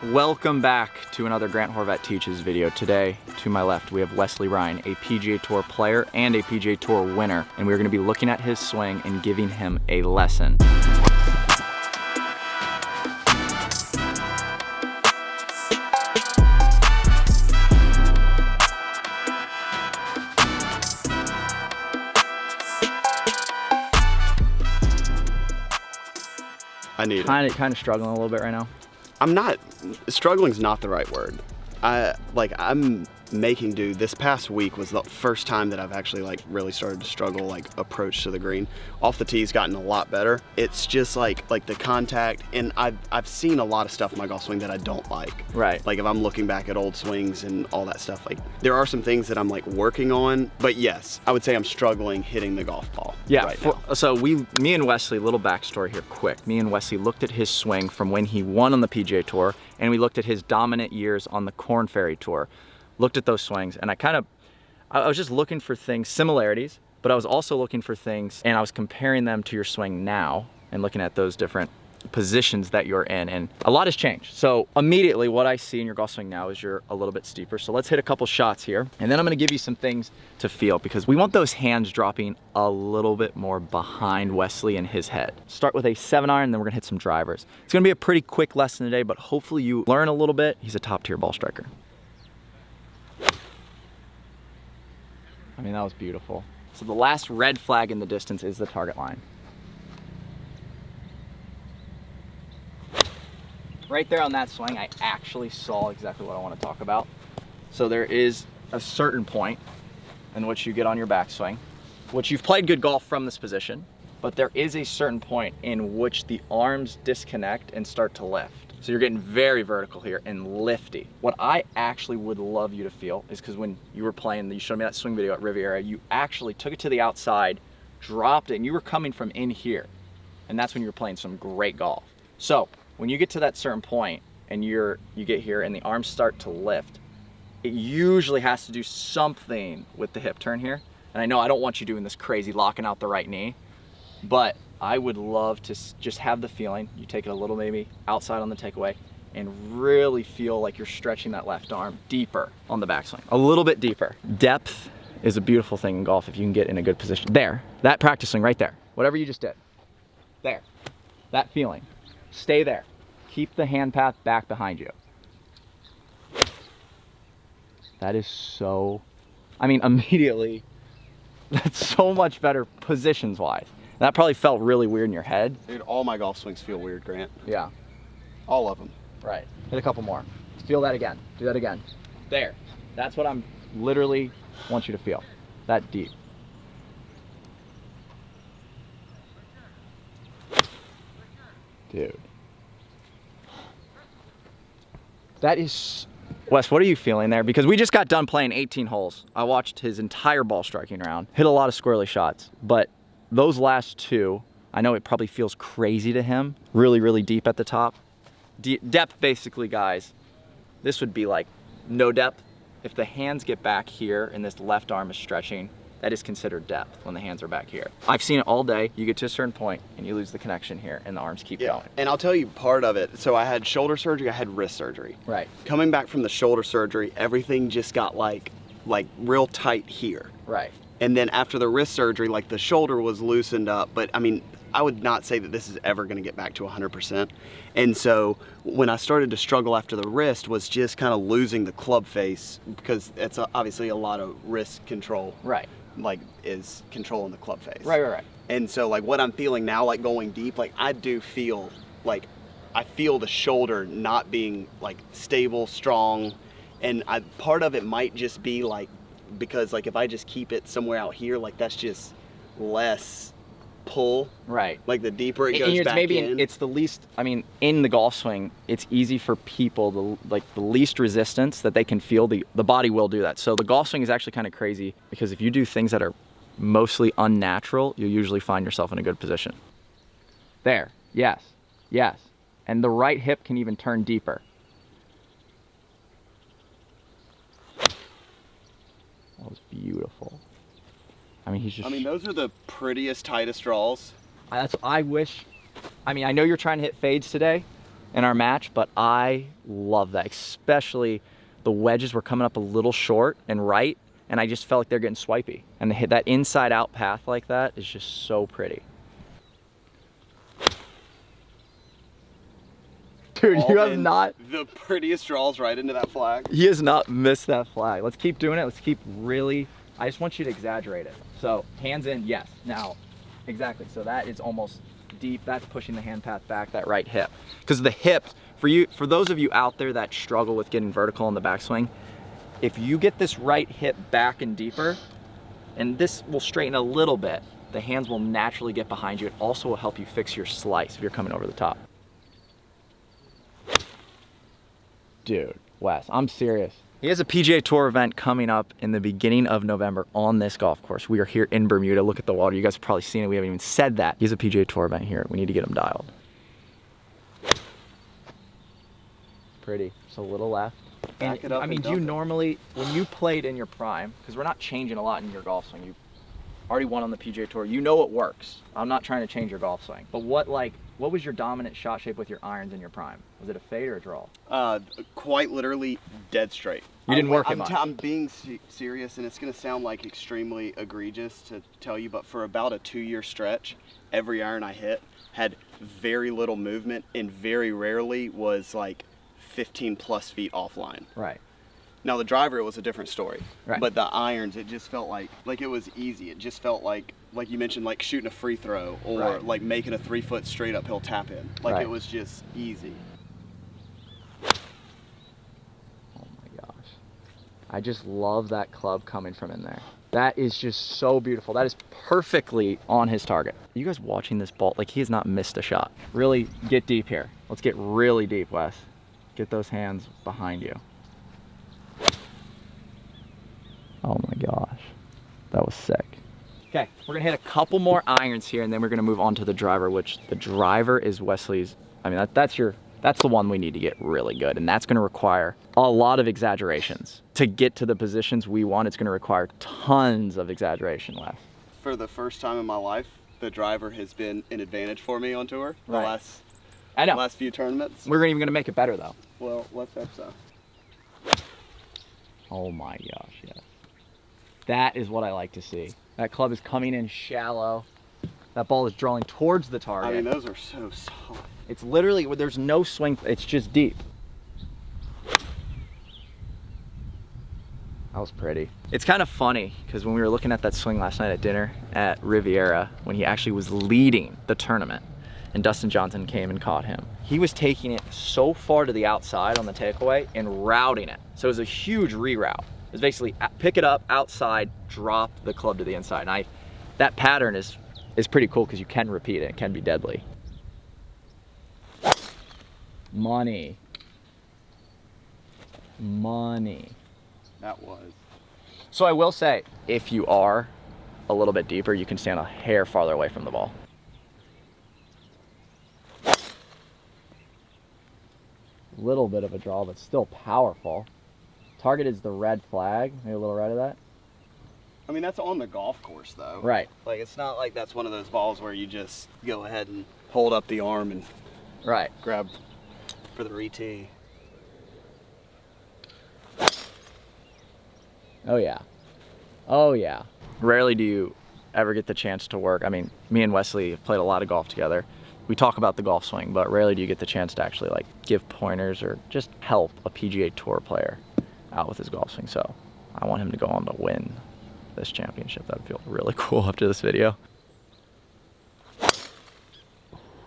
Welcome back to another Grant Horvat Teaches video. Today, to my left, we have Wesley Bryan, a PGA Tour player and a PGA Tour winner, and we're going to be looking at his swing and giving him a lesson. I need it. Kind of struggling a little bit right now. I'm not, struggling's not the right word. I'm making do. This past week was the first time that I've actually really started to struggle approach to the green. Off the tee's gotten a lot better. It's just like the contact, and I've seen a lot of stuff in my golf swing that I don't like. Right. Like if I'm looking back at old swings and all that stuff, there are some things that I'm working on, but yes, I would say I'm struggling hitting the golf ball. Yeah, right now. So me and Wesley, little backstory here quick. Me and Wesley looked at his swing from when he won on the PGA Tour, and we looked at his dominant years on the Korn Ferry Tour. Looked at those swings, and I was just looking for things, similarities, but I was also looking for things, and I was comparing them to your swing now and looking at those different positions that you're in, and a lot has changed. So immediately what I see in your golf swing now is you're a little bit steeper. So let's hit a couple shots here, and then I'm gonna give you some things to feel, because we want those hands dropping a little bit more behind Wesley and his head. Start with a 7-iron, then we're gonna hit some drivers. It's gonna be a pretty quick lesson today, but hopefully you learn a little bit. He's a top tier ball striker. I mean, that was beautiful. So the last red flag in the distance is the target line. Right there on that swing, I actually saw exactly what I want to talk about. So there is a certain point in which you get on your backswing, which you've played good golf from this position, but there is a certain point in which the arms disconnect and start to lift. So you're getting very vertical here and lifty. What I actually would love you to feel is, because when you were playing, you showed me that swing video at Riviera, you actually took it to the outside, dropped it, and you were coming from in here. And that's when you were playing some great golf. So when you get to that certain point and you get here and the arms start to lift, it usually has to do something with the hip turn here. And I know I don't want you doing this crazy locking out the right knee, but I would love to just have the feeling, you take it a little maybe outside on the takeaway, and really feel like you're stretching that left arm deeper on the backswing, a little bit deeper. Depth is a beautiful thing in golf if you can get in a good position. There, that practice swing right there, whatever you just did. There, that feeling, stay there. Keep the hand path back behind you. That is so, immediately, that's so much better positions-wise. That probably felt really weird in your head. Dude, all my golf swings feel weird, Grant. Yeah. All of them. Right. Hit a couple more. Feel that again. Do that again. There. That's what I'm literally want you to feel. That deep. Dude. That is... Wes, what are you feeling there? Because we just got done playing 18 holes. I watched his entire ball striking round. Hit a lot of squirrely shots, but those last two, I know it probably feels crazy to him. Really, really deep at the top. Depth, basically, guys, this would be no depth. If the hands get back here and this left arm is stretching, that is considered depth when the hands are back here. I've seen it all day. You get to a certain point and you lose the connection here and the arms keep going. And I'll tell you part of it. So I had shoulder surgery, I had wrist surgery. Right. Coming Coming back from the shoulder surgery, everything just got real tight here. Right. And then after the wrist surgery, the shoulder was loosened up, but I would not say that this is ever gonna get back to 100%. And so when I started to struggle after the wrist was just kind of losing the club face, because it's obviously a lot of wrist control. Right. Is controlling the club face. Right. And so what I'm feeling now, going deep, I do feel I feel the shoulder not being stable, strong. And part of it might just be because if I just keep it somewhere out here, that's just less pull. Right. The deeper it goes back in. It's the least, in the golf swing, it's easy for people, the least resistance that they can feel, the body will do that. So the golf swing is actually kind of crazy, because if you do things that are mostly unnatural, you'll usually find yourself in a good position. There, yes. And the right hip can even turn deeper. That was beautiful. He's just... those are the prettiest, tightest draws. I wish... I know you're trying to hit fades today, in our match, but I love that, especially the wedges were coming up a little short and right, and I just felt like they're getting swipey. And that inside out path like that is just so pretty. Dude, you have not... The prettiest draws right into that flag. He has not missed that flag. Let's keep doing it. Let's keep really... I just want you to exaggerate it. So, hands in, yes. Now, exactly. So that is almost deep. That's pushing the hand path back, that right hip. Because the hip, for those of you out there that struggle with getting vertical in the backswing, if you get this right hip back and deeper, and this will straighten a little bit, the hands will naturally get behind you. It also will help you fix your slice if you're coming over the top. Dude, Wes, I'm serious. He has a PGA Tour event coming up in the beginning of November on this golf course. We are here in Bermuda. Look at the water. You guys have probably seen it. We haven't even said that. He has a PGA Tour event here. We need to get him dialed. Pretty. Just a little left. Back it up. I mean, do you normally, when you played in your prime, because we're not changing a lot in your golf swing, you already won on the PGA Tour, you know it works. I'm not trying to change your golf swing. But what was your dominant shot shape with your irons in your prime? Was it a fade or a draw? Quite literally dead straight. You didn't work it much. I'm being serious, and it's going to sound like extremely egregious to tell you, but for about a 2-year stretch, every iron I hit had very little movement and very rarely was like 15 plus feet offline. Right. Now the driver, it was a different story. Right. But the irons, it just felt like it was easy. It just felt like you mentioned, like shooting a free throw or right. like making a 3-foot straight uphill tap in. Like right. It was just easy. Oh my gosh. I just love that club coming from in there. That is just so beautiful. That is perfectly on his target. You guys watching this ball, like he has not missed a shot. Really get deep here. Let's get really deep, Wes. Get those hands behind you. Oh my gosh, that was sick. Okay, we're gonna hit a couple more irons here and then we're gonna move on to the driver, which the driver is Wesley's, I mean, that's the one we need to get really good, and that's gonna require a lot of exaggerations. To get to the positions we want, it's gonna require tons of exaggeration, Wes. For the first time in my life, the driver has been an advantage for me on tour the Right. last few tournaments. We're even gonna make it better though. Well, let's hope so. Oh my gosh, yes. That is what I like to see. That club is coming in shallow. That ball is drawing towards the target. I mean, those are so solid. It's literally, there's no swing, it's just deep. That was pretty. It's kind of funny, because when we were looking at that swing last night at dinner at Riviera, when he actually was leading the tournament, and Dustin Johnson came and caught him, he was taking it so far to the outside on the takeaway and routing it. So it was a huge reroute. It was basically pick it up outside, drop the club to the inside. And that pattern is pretty cool because you can repeat it. It can be deadly. Money. Money. That was. So I will say, if you are a little bit deeper, you can stand a hair farther away from the ball. Little bit of a draw, but still powerful. Target is the red flag. Maybe a little right of that. I mean, that's on the golf course, though. Right. Like, it's not like that's one of those balls where you just go ahead and hold up the arm and right. grab for the re-tee. Oh yeah. Oh yeah. Rarely do you ever get the chance to work. I mean, me and Wesley have played a lot of golf together. We talk about the golf swing, but rarely do you get the chance to actually like give pointers or just help a PGA Tour player out with his golf swing. So I want him to go on to win this championship. That would feel really cool after this video.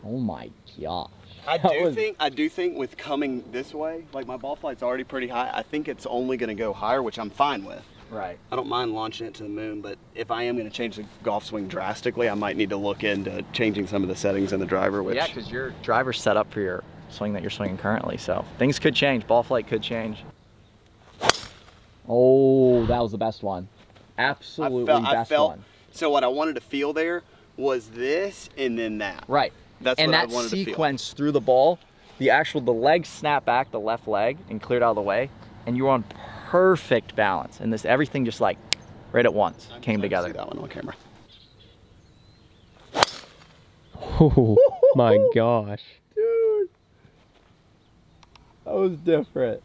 Oh my gosh. I do think with coming this way, like my ball flight's already pretty high. I think it's only going to go higher, which I'm fine with. Right. I don't mind launching it to the moon, but if I am going to change the golf swing drastically, I might need to look into changing some of the settings in the driver. Which... Yeah, because your driver's set up for your swing that you're swinging currently, so things could change. Ball flight could change. Oh, that was the best one. Absolutely best one. So what I wanted to feel there was this and then that. Right. That's and what that I wanted to feel. sequence through the ball, the leg snapped back, the left leg, and cleared out of the way, and you were on perfect balance. And this everything just like right at once came together. See that one on camera. Oh my gosh. Dude. That was different.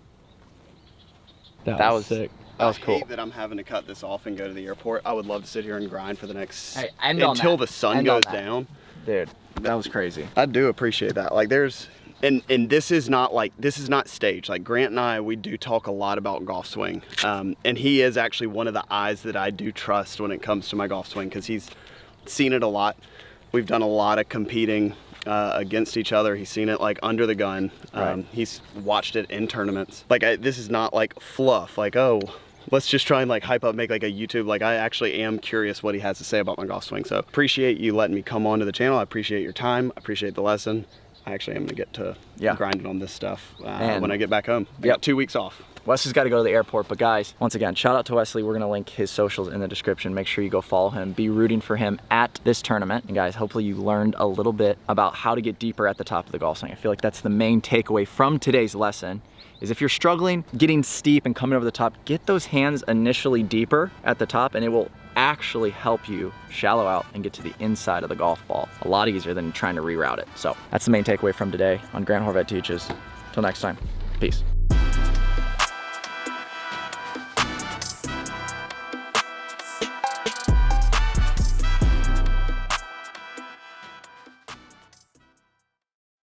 That was sick. That was cool. I hate that I'm having to cut this off and go to the airport. I would love to sit here and grind for the next until the sun goes down. Dude, that was crazy. I do appreciate that. Like there's and this is not staged. Like Grant and I, we do talk a lot about golf swing. And he is actually one of the eyes that I do trust when it comes to my golf swing because he's seen it a lot. We've done a lot of competing against each other. He's seen it like under the gun. Right. He's watched it in tournaments. Like this is not like fluff. Like, oh, let's just try and like hype up, make like a YouTube. Like I actually am curious what he has to say about my golf swing. So appreciate you letting me come onto the channel. I appreciate your time. I appreciate the lesson. I actually am gonna get to grinding on this stuff when I get back home. I got 2 weeks off. Wesley's got to go to the airport, but guys, once again, shout out to Wesley. We're going to link his socials in the description. Make sure you go follow him. Be rooting for him at this tournament. And guys, hopefully you learned a little bit about how to get deeper at the top of the golf swing. I feel like that's the main takeaway from today's lesson, is if you're struggling getting steep and coming over the top, get those hands initially deeper at the top, and it will actually help you shallow out and get to the inside of the golf ball a lot easier than trying to reroute it. So that's the main takeaway from today on Grant Horvat Teaches. Till next time, peace.